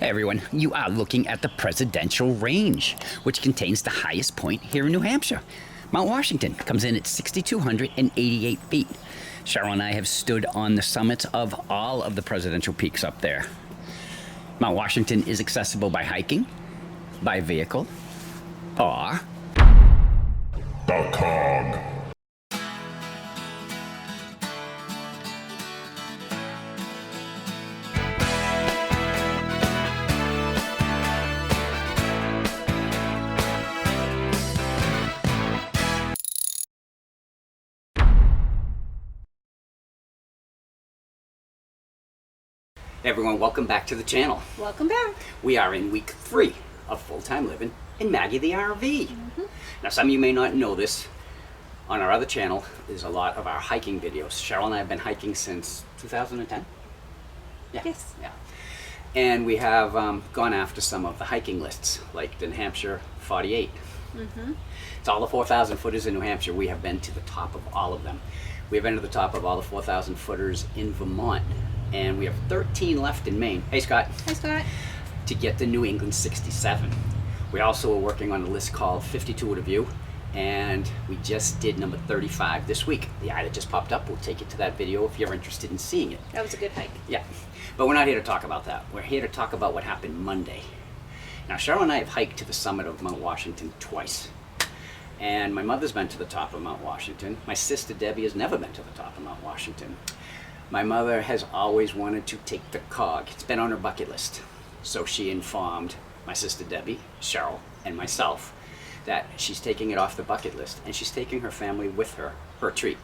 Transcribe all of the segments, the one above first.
Hey everyone, you are looking at the Presidential Range, which contains the highest point here in New Hampshire. Mount Washington comes in at 6,288 feet. Cheryl and I have stood on the summits of all of the presidential peaks up there. Mount Washington is accessible by hiking, by vehicle, or the Cog. Hey everyone, welcome back to the channel. Welcome back. We are in week 3 of full-time living in Maggie the RV. Now some of you may not know this. On our other channel is a lot of our hiking videos. Cheryl and I have been hiking since 2010. Yeah. Yes. Yeah. And we have gone after some of the hiking lists, like the New Hampshire 48. It's all the 4,000 footers in New Hampshire. We have been to the top of all of them. We have been to the top of all the 4,000 footers in Vermont. And we have 13 left in Maine. Hey Scott. Hi Scott. To get to New England 67. We also are working on a list called 52 at a View, and we just did number 35 this week. The eye that just popped up, we'll take you to that video if you're interested in seeing it. That was a good hike. Yeah, but we're not here to talk about that. We're here to talk about what happened Monday. Now Cheryl and I have hiked to the summit of Mount Washington twice. And my mother's been to the top of Mount Washington. My sister Debbie has never been to the top of Mount Washington. My mother has always wanted to take the Cog. It's been on her bucket list. So she informed my sister Debbie, Cheryl, and myself that she's taking it off the bucket list and she's taking her family with her for a treat.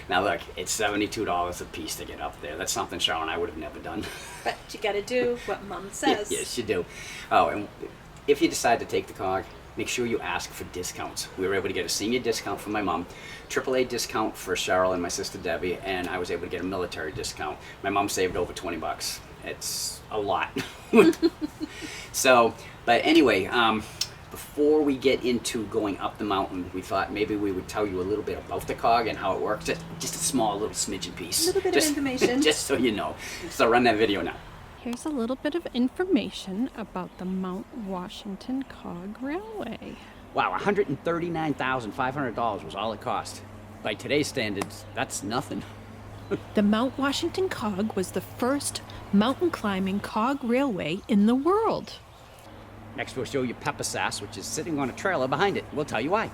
Now look, it's $72 a piece to get up there. That's something Cheryl and I would have never done. But you gotta do what Mom says. Yes, you do. Oh, and if you decide to take the Cog, make sure you ask for discounts. We were able to get a senior discount for my mom, AAA discount for Cheryl and my sister Debbie, and I was able to get a military discount. My mom saved over 20 bucks. It's a lot. So, but anyway, before we get into going up the mountain, we thought maybe we would tell you a little bit about the Cog and how it works. Just a small little smidgen piece. A little bit of information. Just so you know. So run that video now. Here's a little bit of information about the Mount Washington Cog Railway. Wow, $139,500 was all it cost. By today's standards, that's nothing. The Mount Washington Cog was the first mountain climbing cog railway in the world. Next we'll show you Peppa Sass, which is sitting on a trailer behind it. We'll tell you why.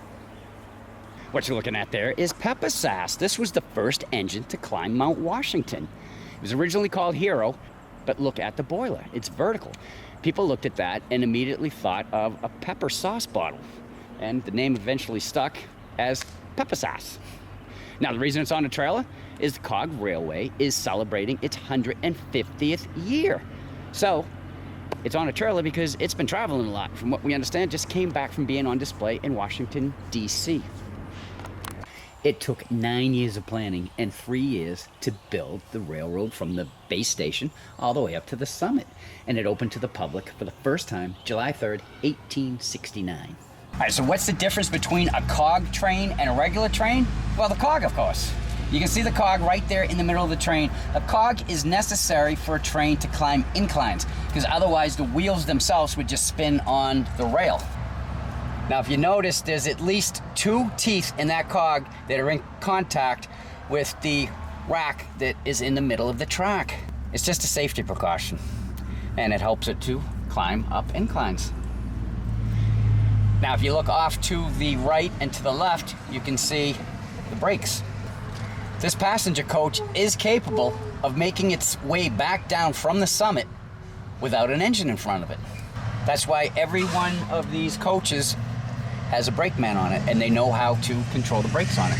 What you're looking at there is Peppa Sass. This was the first engine to climb Mount Washington. It was originally called Hero, but look at the boiler. It's vertical. People looked at that and immediately thought of a pepper sauce bottle. And the name eventually stuck as Peppa Sass. Now the reason it's on a trailer is the Cog Railway is celebrating its 150th year. So it's on a trailer because it's been traveling a lot. From what we understand, just came back from being on display in Washington, D.C. It took 9 years of planning and 3 years to build the railroad from the base station all the way up to the summit. And it opened to the public for the first time July 3rd, 1869. All right, so what's the difference between a cog train and a regular train? Well, the cog, of course. You can see the cog right there in the middle of the train. A cog is necessary for a train to climb inclines because otherwise the wheels themselves would just spin on the rail. Now, if you notice, there's at least 2 teeth in that cog that are in contact with the rack that is in the middle of the track. It's just a safety precaution, and it helps it to climb up inclines. Now, if you look off to the right and to the left, you can see the brakes. This passenger coach is capable of making its way back down from the summit without an engine in front of it. That's why every one of these coaches has a brakeman on it, and they know how to control the brakes on it.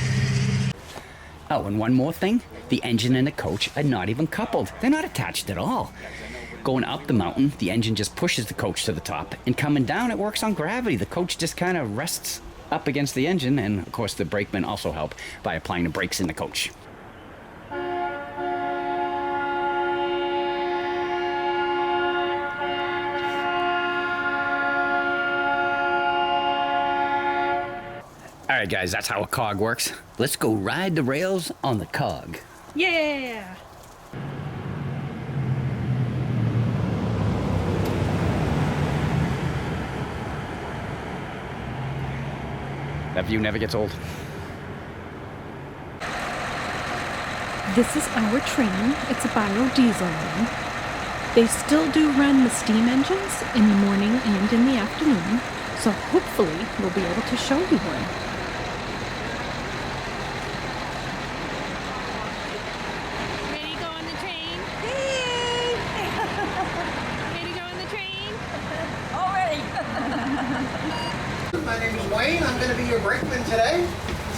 Oh, and one more thing, the engine and the coach are not even coupled. They're not attached at all. Going up the mountain, the engine just pushes the coach to the top, and coming down, it works on gravity. The coach just kind of rests up against the engine, and of course the brakemen also help by applying the brakes in the coach. All right, guys, that's how a cog works. Let's go ride the rails on the Cog. Yeah! That view never gets old. This is our train. It's a biodiesel one. They still do run the steam engines in the morning and in the afternoon, so hopefully we'll be able to show you one. Ready to go on the train? Ready to go on the train? My name is Wayne. I'm going to be your brakeman today.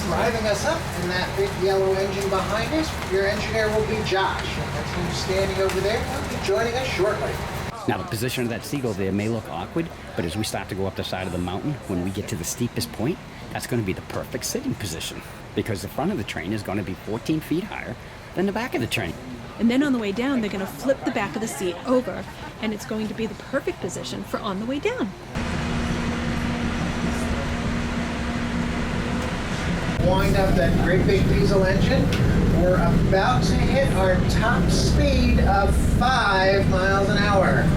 Driving us up in that big yellow engine behind us, your engineer will be Josh. That's him standing over there. He'll be joining us shortly. Now, the position of that seagull there may look awkward, but as we start to go up the side of the mountain, when we get to the steepest point, that's going to be the perfect sitting position because the front of the train is going to be 14 feet higher than the back of the train. And then on the way down, they're going to flip the back of the seat over, and it's going to be the perfect position for on the way down. Wind up that great big diesel engine. We're about to hit our top speed of 5 miles an hour.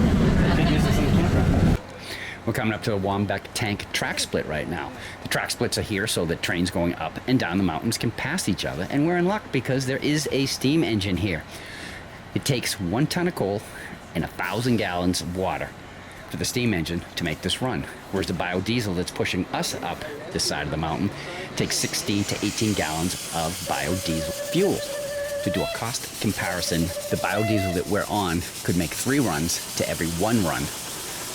We're coming up to a Wambach tank track split right now. The track splits are here so that trains going up and down the mountains can pass each other, and we're in luck because there is a steam engine here. It takes 1 ton of coal and 1,000 gallons of water for the steam engine to make this run, whereas the biodiesel that's pushing us up this side of the mountain takes 16 to 18 gallons of biodiesel fuel. To do a cost comparison, the biodiesel that we're on could make 3 runs to every 1 run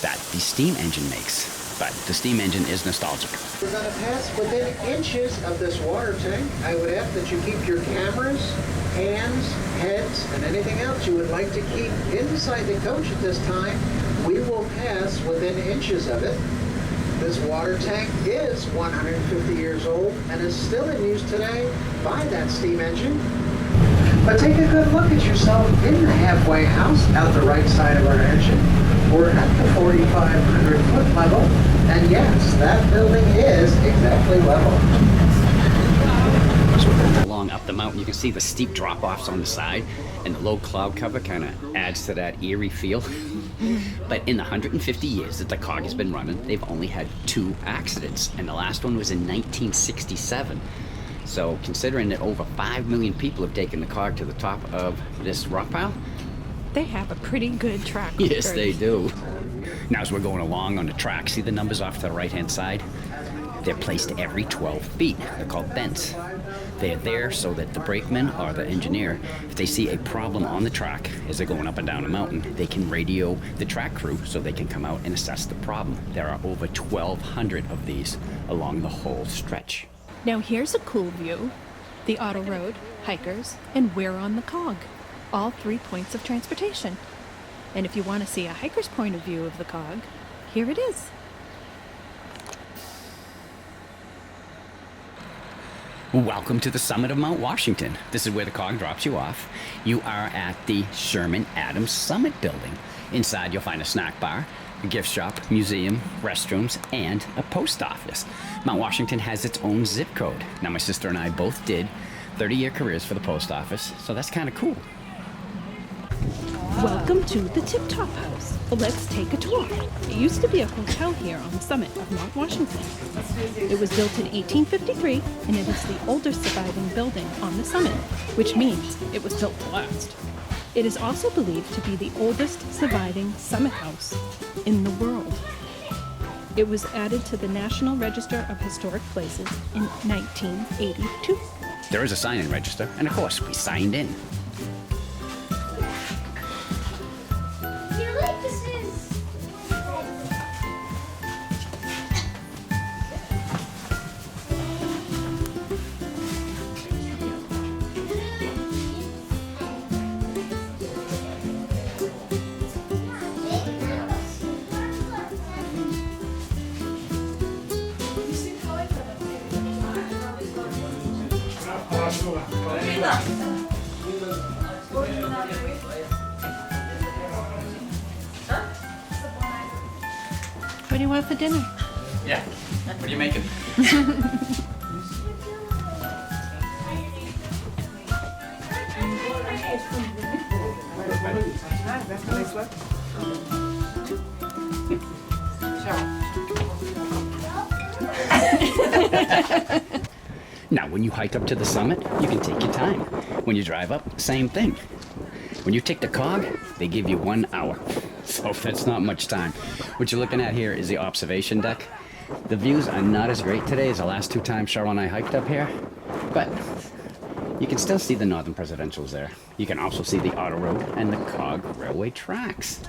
that the steam engine makes. But the steam engine is nostalgic. We're going to pass within inches of this water tank. I would ask that you keep your cameras, hands, heads, and anything else you would like to keep inside the coach at this time. We will pass within inches of it. This water tank is 150 years old and is still in use today by that steam engine. But take a good look at yourself in the halfway house out the right side of our engine. We're at the 4,500 foot level, and yes, that building is exactly level. As we're going along up the mountain, you can see the steep drop-offs on the side, and the low cloud cover kind of adds to that eerie feel. But in the 150 years that the Cog has been running, they've only had 2 accidents, and the last one was in 1967. So considering that over 5 million people have taken the Cog to the top of this rock pile, They have a pretty good track record. yes, they do. Now, as we're going along on the track, see the numbers off to the right-hand side? They're placed every 12 feet. They're called bents. They're there so that the brakeman or the engineer, if they see a problem on the track as they're going up and down a mountain, they can radio the track crew so they can come out and assess the problem. There are over 1,200 of these along the whole stretch. Now here's a cool view. The auto road, hikers, and we're on the Cog. All 3 points of transportation. And if you want to see a hiker's point of view of the Cog, here it is. Welcome to the summit of Mount Washington. This is where the Cog drops you off. You are at the Sherman Adams Summit Building. Inside you'll find a snack bar, a gift shop, museum, restrooms, and a post office. Mount Washington has its own zip code. Now, my sister and I both did 30-year careers for the post office, so that's kind of cool. Welcome to the Tip Top House. Let's take a tour. It used to be a hotel here on the summit of Mount Washington. It was built in 1853, and it is the oldest surviving building on the summit, which means it was built to last. It is also believed to be the oldest surviving summit house in the world. It was added to the National Register of Historic Places in 1982. There is a sign-in register, and of course, we signed in. What do you want for dinner? Yeah. What are you making? Now, when you hike up to the summit, you can take your time. When you drive up, same thing. When you take the Cog, they give you 1 hour. So that's not much time. What you're looking at here is the observation deck. The views are not as great today as the last 2 times Cheryl and I hiked up here, but you can still see the Northern Presidentials there. You can also see the Auto Road and the Cog Railway tracks.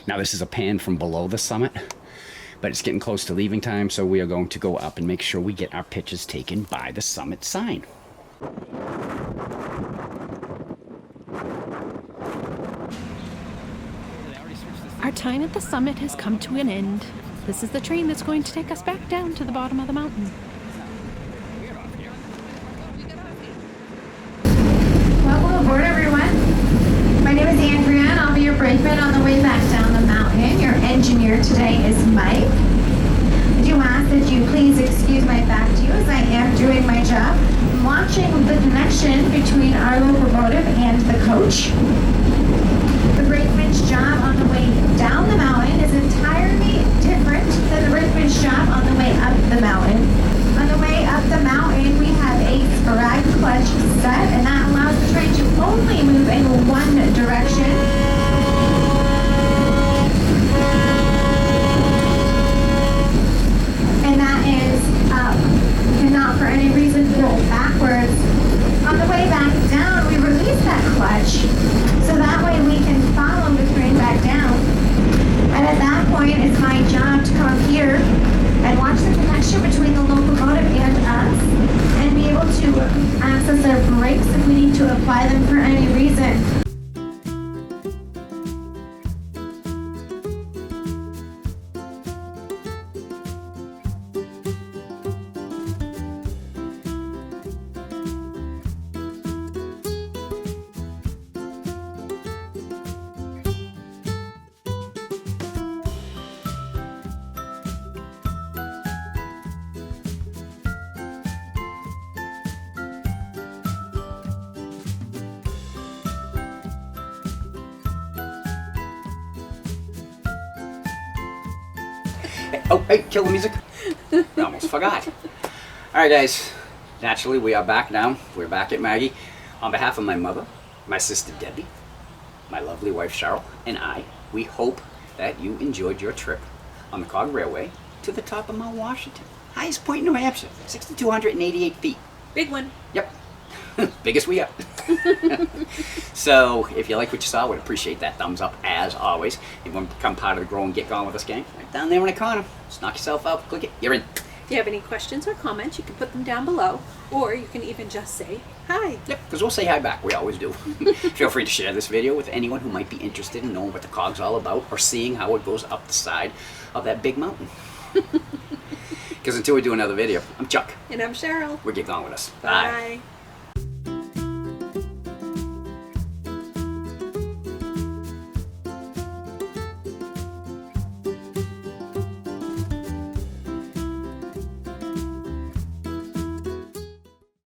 Now, this is a pan from below the summit, but it's getting close to leaving time, so we are going to go up and make sure we get our pictures taken by the summit sign. Our time at the summit has come to an end. This is the train that's going to take us back down to the bottom of the mountain. Welcome aboard, everyone. My name is Andrea, and I'll be your brakeman on the way back down the mountain. Your engineer today is Mike. I do ask that you please excuse my back to you as I am doing my job, launching the connection between our locomotive and the coach. The brakeman's job on the way down the mountain is entirely different than the brakeman's job on the way up the mountain. On the way up the mountain, we have a sporadic clutch set, and that allows the train to only move in one direction. And that is up, and not for any reason go backwards. On the way back down, we release that clutch, so that way we can follow the train back down. And at that point, it's my job to come here and watch the connection between the locomotive and us, and be able to access our brakes if we need to apply them for any reason. Oh, hey, kill the music. I almost forgot. All right, guys. Naturally, we are back now. We're back at Maggie. On behalf of my mother, my sister Debbie, my lovely wife Cheryl, and I, we hope that you enjoyed your trip on the Cog Railway to the top of Mount Washington. Highest point in New Hampshire, 6,288 feet. Big one. Yep. Biggest we up. So, if you like what you saw, we'd appreciate that thumbs up as always. If you want to become part of the Grow and Get Gone With Us gang, right down there in the corner. Just knock yourself out, click it, you're in. If you have any questions or comments, you can put them down below, or you can even just say hi. Yep, because we'll say hi back. We always do. Feel free to share this video with anyone who might be interested in knowing what the Cog's all about, or seeing how it goes up the side of that big mountain. Because until we do another video, I'm Chuck. And I'm Cheryl. We're Get Gone With Us. Bye.